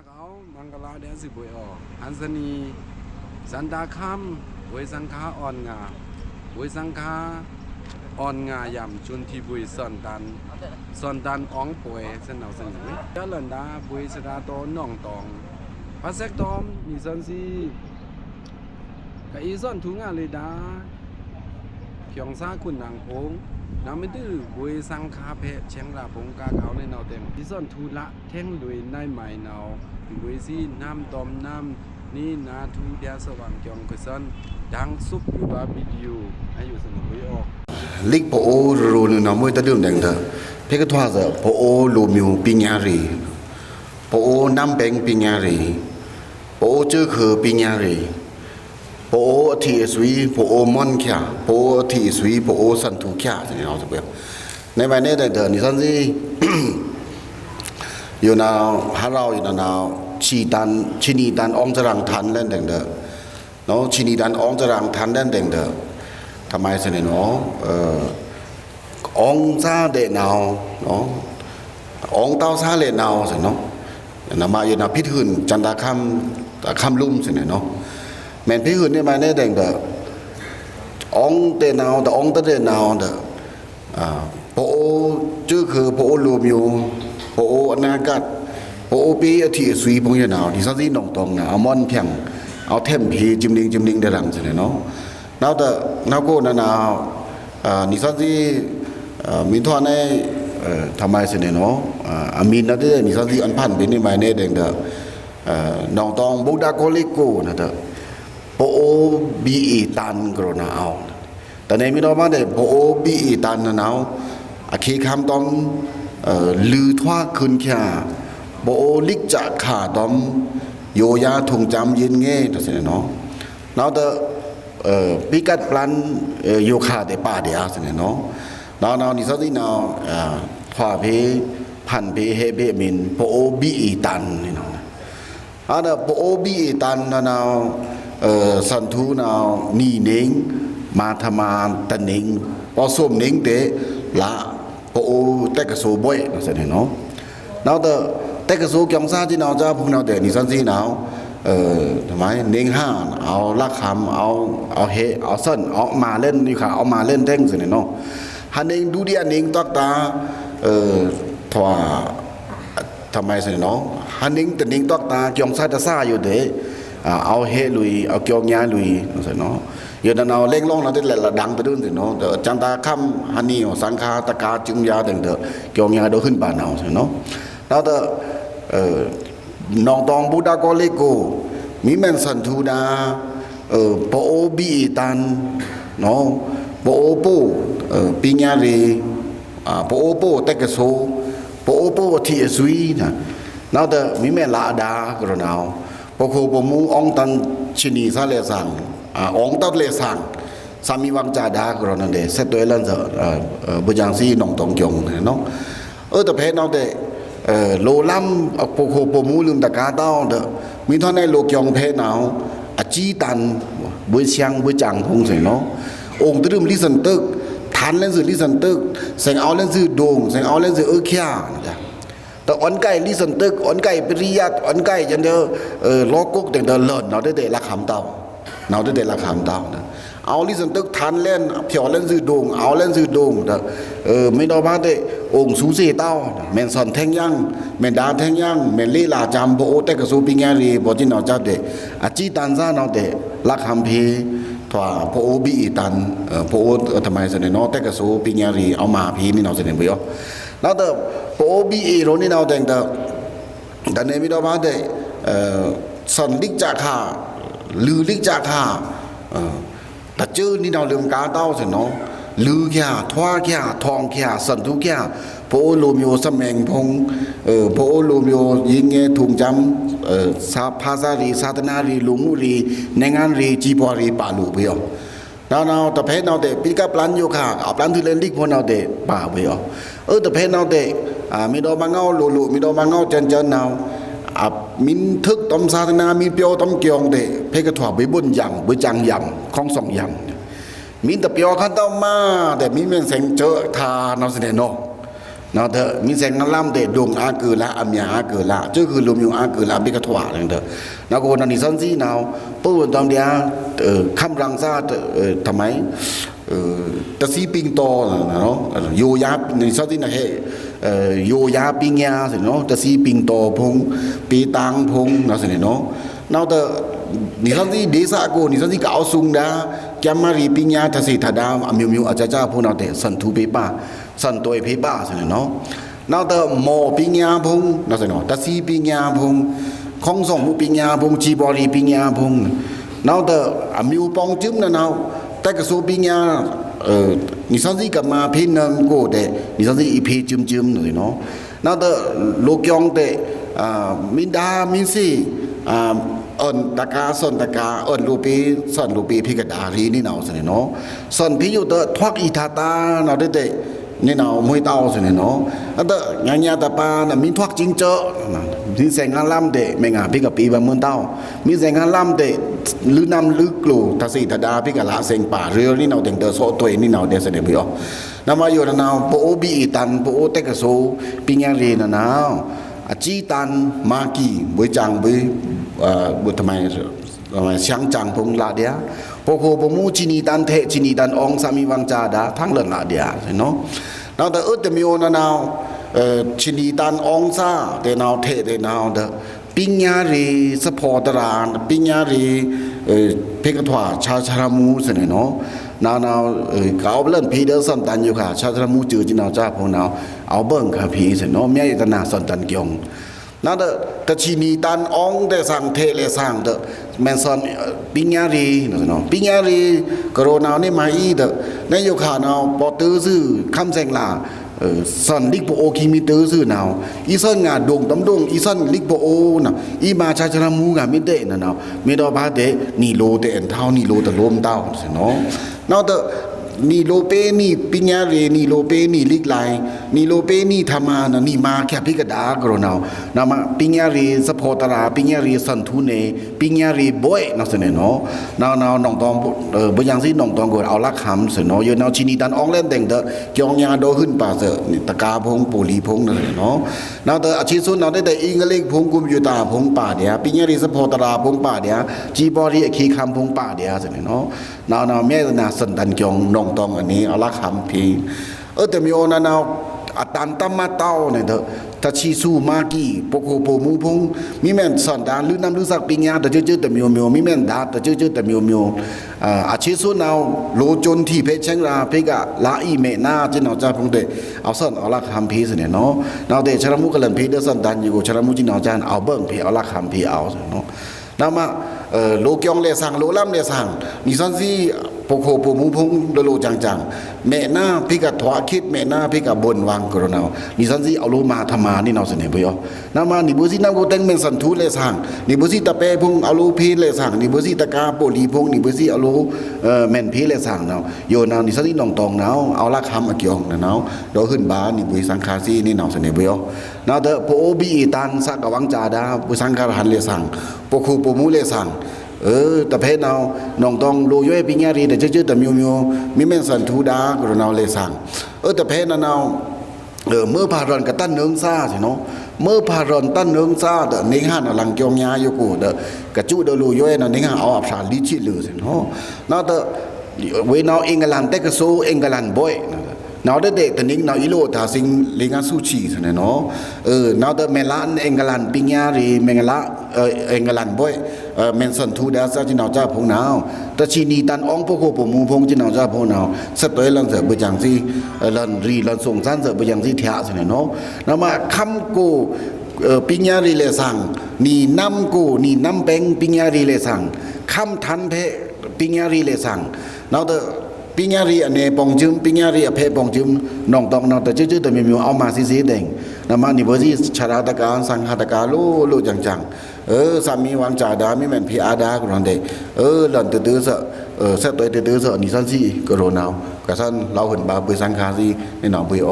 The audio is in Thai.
เขาบังกลาเดนสิบุยออันสนีสันดาคัมบุยสังคาอ่อนงาบุยสังคาอ่อนงายำจุนที่บุยสอนดันอ่องป่วยเส้นเอาเส้นนี้เจ้าหลันดาบุยสดาโตน่องตองพระเซกตอมมีสันซีกับอีส่วนถุงอะไรดาเขียงซาคุณนางพงน้ำไม่ดื้อบุยสังคาเพะเชียงราพงกาเขาในเนาเต็มอีส่วนทุละแท่งลุยในใหม่เนาบุยซีน้ำตอมน้ำนี่นาทูเดียสว่างจองกุศลดังซุปอยู่บาบิดิวให้อยู่สนุกบุยออกลิกโปโอรูนน้ำมือตะดื่มแดงเถอะเพกทว่าจะโปโอลูมิวปิญญารีโปโอน้ำแบงปิญญารีโปโอเจอคือปิญญารีโปโอทีสวีโปโอมอนแค่โปโอทีสวีโปโอสันทุแค่ที่เราจะเปรียบในวันนี้แต่เดินนี่ท่านที่อยู่นาวฮาเราอยู่นาวชินีดันองจรังทันเล่นแดงเด้อเนาะชินีดันองจรังทันเล่นแดงเด้อทำไมเสนอเนาะองซาเดนาวเนาะองเต้าซาเลนาวเสนอนามาอยู่นาพิธีจันดาคำลุ่มเสนอเนาะแม่นพิธีนี่มาเนี่ยแดงเด้อองเดนาวแต่องตะเดนาวเด้อโปโอชื่อคือโปโอลูมิวโปโออนากัดโปโอปีอธิสวีพงยนาวที่สักที่นองตองนะเอามอนเพียงเอาเทมพีจิมดิงเดรังเสนอเนาะnào đó nào cô nào ní sao gì mình thoa này tham ai xem nó mình nói thế ní sao gì ăn phan bên này bài này đừng được nòng tòng bố đa cô lấy cô nè đó bộ bị tan rồi nàoแต่ในมิโนมาเดโบบีตันnào khi khám tóm lư thoa khun kia bộ lịch trả khả tóm yoga thùng chăm yên nghe đó xem nó nào đóปีกัดพลันโยคาเดป่าเดียสิเนาะนาวนี่สักทีนาวพอเพพันเพเฮเพมินโปโอบีตันนี่เนาะเด้อโปโอบีตันนาวสันทูนาวนี่เน่งมาทมานตะเน่งพอส้มเน่งเตละโปโอเตกโซบ่อยสิเนาะนาวเด้อเตกโซกยองซาที่นาวจ้าพวกนาวเดนี่สักทีนาวทำไมเน่งห้าเอาลักคำเอาเฮเอาเส้นเอามาเล่นนี่ค่ะเอามาเล่นเท่งสิเนาะฮันเองดูดิอันเองตักตาถั่วทำไมสิเนาะฮันเองแต่เองตักตาเกี่ยงซาตาซาอยู่เด้เอาเฮลุยเอาเกี่ยงยาลุยสิเนาะอยู่นั่นเอาเล่งล่องนั่นได้แหละดังไปด้วยสิเนาะเดี๋ยวจันตาค่ำฮันนี่สังฆาตะกาจึงยาเด้อเกี่ยงยาโดขึ้นป่าเอาสิเนาะแล้วแต่น้องตองบูดาโกเลโกมีแมนสันทูดาโปโอบีตันเนาะโปโอโปปิญญารีโปโอโปเตกโซโปโอโปทีสวีนะน่าจะมีแม่ลาดากระนาวพอโคปมูองตันชินีซาเลสังองตัดเลสังสามีวังจาดากระนันเดเซตตัวเอลันเซบุญยังซีน้องตองจงเนาะแต่เพจน่าจะโลลัมโปโคโปมูลืมตะกาเต้าเด้อมีเท่าในโลกยองเพนาวอจีตันบุยเชียงบุยจังคงสิเนาะองค์ตรึมลิสันตึกทันเล่นสื่อลิสันตึกเสียงเอาเล่นสื่อโด่งเสียงเอาเล่นสื่อเขี้ยนะจ๊ะแต่อ่อนไก่ลิสันตึกอ่อนไก่ปริยัติอ่อนไก่จันเดอล้อกุ๊กแต่เดินเลิศเนาได้รักคำเต้าเนาได้รักคำเต้านะเอาลิสันตึกทันเล่นเที่ยวเล่นสื่อโด่งเอาเล่นสื่อโด่งเด้อไม่ดอมาได้องค์สูสีเต้าแมนสันแทงยังแมนดาแทงยังแมนลีลาจามโบโอเตกสูปิงารีบอจินเอาจัดเดอจีตันซาเนาเดลักคำพีถั่วโปโอบีตันโปโอทำไมเสนอเนาเตกสูปิงารีเอามาพีนี่เนาเสนอไปอ่ะแล้วแต่โปโอบีโรนี่เนาแดงแต่ในมิดอมาได้สันลิกจากข้าลือลิกจากข้าแต่เจอนี่เนาเรื่องการเต้าเสนอลือแค่ทว่าแค่ทองแค่สันทุแค่โปโลมิโอสมังพงโปโลมิโอยิงเงถุงจำภาษารีศาสนารีลุมุรีในงานรีจีบอรีป่าลูกไปอ่ะนาแต่เพศนาเตะปีกับปลันโยค่ะเอาปลันที่เล่นลิกพวกนาเตะป่าไปอ่ะแต่เพศนาเตะมีดอกบางเงาลุมีดอกบางเงาเจนนามินทึกตอมศาสนามีเปียวตอมเกียงเตะเพศกระถวไปบุญยังบุญจังยำของสองยำมีแต่เปียวขันเต้ามาแต่มีเมนเสงเจอทานาเสนโน nó thợ mi sen ngăn lam để đùng a cử lạ âm nhà a cử lạ chứคือลมอยู่a cử lạ bị cái thỏa này thợ nó cóนั่นนี่ซั่นซี่nào ปู่ตอนเดียคำรังซาทำไมตะซีปิงโตเนาะโยยานี่ซั่นซี่นะเฮโยยาปิงยาสิเนาะตะซีปิงโตพงปีตังพงเนาะสิเนาะnào tờนี่ซั่นซี่เดซ่าโกนี่ซั่นซี่กะเอาซุงดาแกมมารีปิญญาทะสิทะดาอมิวมิวอาจาๆผู้นาเตสันทุเปป้าสันตวยเพป้าซั่นเนาะnào tờหมอปิญญาพงเนาะสิเนาะตะซีปิญญาพงของสองผู้ปิญญาพงจีบอรีปิญญาพงnào tờอมิวปองจึมนะnàoแต่กะโซปิญญานี่ซั่นซี่กะมาเพนังโกเตนี่ซั่นซี่อีเพจึมๆเนาะสิเนาะnào tờโลกยองเตมินดามินซีơnตะกาสนตะกาเอิ้นรูปีสอนรูปีพิกดารีนี่เนาซั่นเนาะสอนพิอยู่เตทวักอีทาตาเนาะเด้นี่เนามวยเต้าซั่นเนาะอันเตญาญาตะปาน่ะมีทวักจิงเจอมีแสงงานลำเตแม่งาพิกะปีบะเมืองเต้ามีแสงงานลำเตลือนำลึกกลูทสิทดาพิกะละเสงป่าเรือนี่เนาแต่งเตโซตวยนี่เนาเดซั่นบ่นำมาอยู่นาวโปโอบีตันโปโอเตกะโซปิญญารีนาวอาจีตันมากีบ่จังบ่บุทำไมช่างจังพงลาเดียพอโคปมูจินีตันเทจินีตันองสามีวังจาดาทั้งเลินลาเดียเนาะนาวแต่แต่มีโอนนาวจินีตันองซาเตนาวเทเตนาวเดปิญญารีสปอร์ตรานปิญญารีเพกถวาชาชรามูสเนาะนาวกาวเล่นพีเดอร์สันตันอยู่ค่ะชาชรามูจือจินาวจ้าพงนาวเอาเบิ่งค่ะพีสเนาะแม่ยตนาสันตันเกียงนั่นเด้อตะชีนีตันอองได้สั่งเทเลสั่งเด้อแม่นสอนปิญญารีเนาะปิญญารีโคโรนานี่มาอีเด้อนายกขาเนาะปอตื้อซื่อคำแสงลาสอนลิกโปโอคิมิตื้อซื่อเนาะอีซอนงาดงตำดงอีซอนลิกโปโอน่ะอีมาชาชรามูกะมิเตน่ะเนาะมีดอกบาเตนี่โลเตอันเท่านี่โลตะลมเต้าเนาะเนาะเด้อนี่โลเปนี่ปิญญาเรนี่โลเปนี่ลิกไลนี่โลเปนี่ธรรมานะนี่มาแค่พิกดากรนาวนามาปิญญาเรสโพตราปิญญาเรสันทุเนปิญญาเรบ่อยนักเสนเนาะนาวน้องตองบ่อย่างสิน้องตองก็เอาลักคำเสนอยู่นาวชินีตันอองเล่นแต่งเด้อเกียงยาโดขึ้นป่าเสนี่ตะกาพงปุลีพงนั่นเนาะนาวเตออาชีพสุนนาวได้แต่อิงกะเล็กพงกุมอยู่ตาพงป่าเดียปิญญาเรสโพตราพงป่าเดียจีบอรีอคีคำพงป่าเดียเสนเนาะนาวแม่นาสันตันเกียงน้องตองนี้เอาละคำพีแต่มีโอนานาอัตันตมาเต้าเนี่ยเถอะตะชีสูมากีปโคโปมูพงมีแม่นสอนดานหรือน้ำหรือสักปิญญาแต่เจอแต่มีมีแม่นดาแต่เจอแต่มีอาชีสุนาวโลจนที่เพชรเชงราเพกะลาอีเมนาจินเอาจ้าพงเตเอาสอนเอาละคำพีสิเนี่ยเนาะนาวเตชรมุกลันพีเดสอนดันอยู่ชรมุจินเอาจานเอาเบิ่งพีเอาละคำพีเอาเนาะนามาโลกยองเลสังโลล่ำเลสังนี่ซันซี่ปโคปมูพงโลจังแม่หน้าพิกะถวาคิดแม่หน้าพิกะบนวางกรณานี่ซันซี่เอาโลมาธรรมานี่เนาเสนบ่ยอนามานี่บ่สินำโกเต็งเมนสันทุเลสังนี่บ่สิตะเปพงเอาโลพีเลสังนี่บ่สิตะกาโปลีพงนี่บ่สิเอาโลแม่นพีเลสังเนาโยนานี่ซันซี่น้องตองเนาเอาละคำอะเกียงเนาดอขึ้นบานี่บ่สังคาซีนี่เนาเสนบ่ยอนาเตโปโอบีตันสักกะวังจาดาบ่สังคาหันเลสังปโคปมูเลสังตะเพนาวน้องตองโลย่อยปิญญารีแต่เจอแต่มิวมีแม่นสันทุดากรนาวเลสังตะเพนาวเมื่อพารอนกะตั้นเนืองซ่าสิเนาะเมื่อพารอนตั้นเนืองซ่าเดเนหานหลังเกียงยาอยู่กูเดกะจุเดโลย่อยนะเนหาเอาอับสารลิชิลือสิเนาะนาเตเวนาวเองกะลันเตกะโซเองกะลันบ่อยนาวเด็กตะนิงนาวอีโลทาสิงเลงาซูชีซะเนาะนาวเดเมลานเองกะลันปิญญารีเมงละเองกะลันบ่อยเมนสันทูดาซะจินาวจ้าพงนาวตะชีนีตันอองปโคปมูพงจินาวจ้าพงนาวสะตวยลันเสบ่จังซี่ลันรีลันส่งซันเสบ่จังซี่ทะซะเนาะนามาคำโกปิญญารีเลสังนี่นำโกนี่นำเปงปิญญารีเลสังคำทันเพปิญญารีเลสังนาวเดปิญญารีอเนปองจึมปิญญารีอเพปองจึมน้องตองนาวแต่จื้อๆแต่มีเอามาซิๆแดงนามานี่บ่สิชราตะการสังฆาตกาโลจังสามีวางจาดามีแม่นพีอาดากรอนเดหลันตื้อๆซะเสตวยตื้อๆซะนี่ซั่นสิกโรนาวกะซั่นเราเห็นบาปสังฆาสิในหนองปุยอ